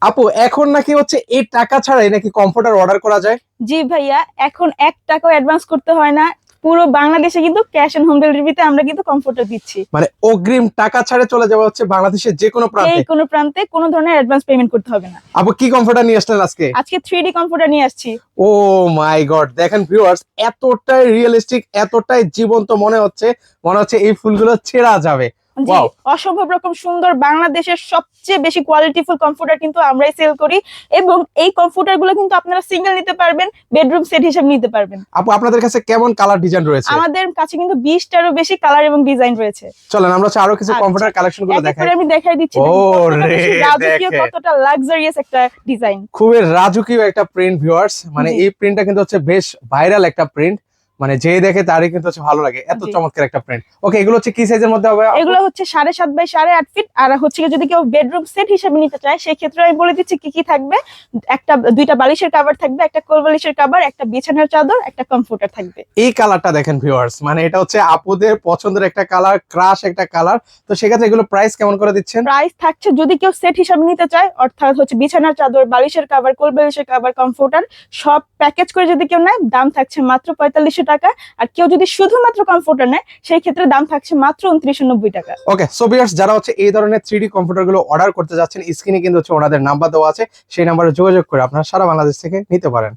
আপু এখন নাকি হচ্ছে এই টাকা ছাড়াই নাকি কমফোর্টার অর্ডার করা যায়? জি ভাইয়া, এখন 1 টাকাও অ্যাডভান্স করতে হয় না। পুরো বাংলাদেশে কিন্তু ক্যাশ অন হোম ডেলিভারিতে আমরা কিন্তু কমফোর্টার দিচ্ছি। মানে অগ্রিম টাকা ছাড়ে চলে যাবে হচ্ছে বাংলাদেশের যে কোনো যে প্রান্তে? কোনো প্রান্তে কোনো ধরনের অ্যাডভান্স পেমেন্ট করতে হবে না। আপু কি কমফোর্টার নিয়ে আসলেন আজকে? আজকে 3D কমফোর্টার নিয়ে আসছি। ও মাই গড, দেখেন ভিউয়ার্স, এতটাই রিয়েলিস্টিক, এতটাই জীবন্ত মনে হচ্ছে এই ফুলগুলো ছেঁড়া যাবে। জি, ওয়াও। অসম্ভব রকম সুন্দর, বাংলাদেশের সবচেয়ে বেশি কোয়ালিটিফুল কমফোর্টার কিন্তু আমরাই সেল করি। এবং এই কমফোর্টার গুলো কিন্তু আপনারা সিঙ্গেল নিতে পারবেন, বেডরুম সেট হিসেবে নিতে পারবেন। আপু আপনাদের কাছে কেমন কালার ডিজাইন রয়েছে? আমাদের কাছে কিন্তু 20টারও বেশি কালার এবং ডিজাইন রয়েছে। চলেন আমরা আরো কিছু আচ্ছা, কমফোর্টার কালেকশন গুলো এক এক দেখাই। করে আমি দেখাই দিচ্ছি। ও কতটা রে, বেশি রাজকীয়, দেখেন। কতটা লাক্সারিয়াস একটা ডিজাইন। খুবই রাজকীয় একটা প্রিন্ট ভিউয়ার্স, মানে জি। এই প্রিন্টটা কিন্তু হচ্ছে বেশ ভাইরাল একটা প্রিন্ট, মানে যে দেখে তারই কিন্তু হচ্ছে ভালো লাগে, এত জি। চমৎকার একটা প্রিন্ট। ওকে, এগুলো হচ্ছে কি সাইজের মধ্যে হবে আপু? এগুলো হচ্ছে 7.5 বাই 8.5 ফিট। আর হচ্ছে গিয়ে যদি কেউ বেডরুম সেট হিসেবে নিতে চায়, সেই ক্ষেত্রে আমি বলে দিচ্ছি কি কি থাকবে। দুইটা বালিশের কভার থাকবে, একটা কোল বালিশের কভার, একটা বিছানার চাদর, একটা কমফোর্টার থাকবে। এই কালারটা দেখেন ভিউয়ার্স, মানে এটা হচ্ছে আপুদের পছন্দের একটা কালার, ক্রাশ একটা কালার। তো সেক্ষেত্রে এগুলো প্রাইস কেমন করে দিচ্ছেন? প্রাইস থাকছে, যদি কেউ সেট হিসাবে নিতে চায়, অর্থাৎ হচ্ছে বিছানার চাদর, বালিশের কভার, কোল বালিশের কভার, কমফোর্টার সব প্যাকেজ করে যদি কেউ নেয়, দাম থাকছে মাত্র 4500 টাকা। আর কেউ যদি শুধুমাত্র কমফোর্টার নেয়, সেই ক্ষেত্রে দাম থাকছে মাত্র 2990 টাকা। ওকে, সো ভিউয়ার্স, যারা হচ্ছে এই ধরনের 3D কম্পিউটার গুলো অর্ডার করতে যাচ্ছেন, স্ক্রিনে কিন্তু হচ্ছে ওনাদের নাম্বার দেওয়া আছে, সেই নাম্বারে যোগাযোগ করে আপনারা সারা বাংলাদেশ থেকে নিতে পারেন।